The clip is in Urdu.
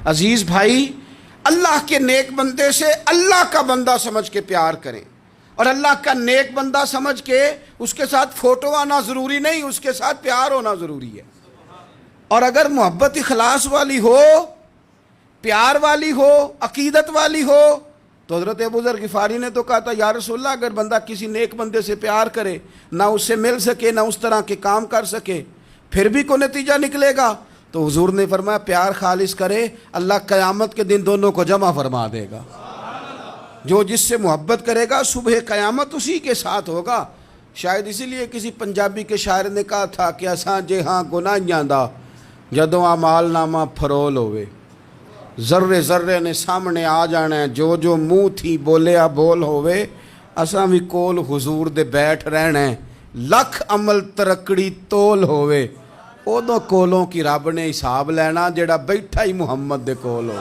عزیز بھائی، اللہ کے نیک بندے سے اللہ کا بندہ سمجھ کے پیار کریں، اور اللہ کا نیک بندہ سمجھ کے اس کے ساتھ فوٹو آنا ضروری نہیں، اس کے ساتھ پیار ہونا ضروری ہے۔ اور اگر محبت اخلاص والی ہو، پیار والی ہو، عقیدت والی ہو، تو حضرت ابو ذر غفاری نے تو کہا تھا یا رسول اللہ اگر بندہ کسی نیک بندے سے پیار کرے، نہ اس سے مل سکے، نہ اس طرح کے کام کر سکے، پھر بھی کوئی نتیجہ نکلے گا، تو حضور نے فرمایا پیار خالص کرے، اللہ قیامت کے دن دونوں کو جمع فرما دے گا۔ جو جس سے محبت کرے گا صبح قیامت اسی کے ساتھ ہوگا۔ شاید اسی لیے کسی پنجابی کے شاعر نے کہا تھا کہ اساں جے ہاں گناہیاں دا جدوں اعمال نامہ فرول ہوئے، ذرے ذرے نے سامنے آ جانا ہے، جو جو منہ تھی بولیا بول ہوئے، اساں بھی کول حضور دے بیٹھ رہنا ہے، لکھ عمل ترکڑی تول ہوئے، اودوں کولوں کی رب نے حساب لینا جڑا بیٹھا ہی محمد دے کول ہو۔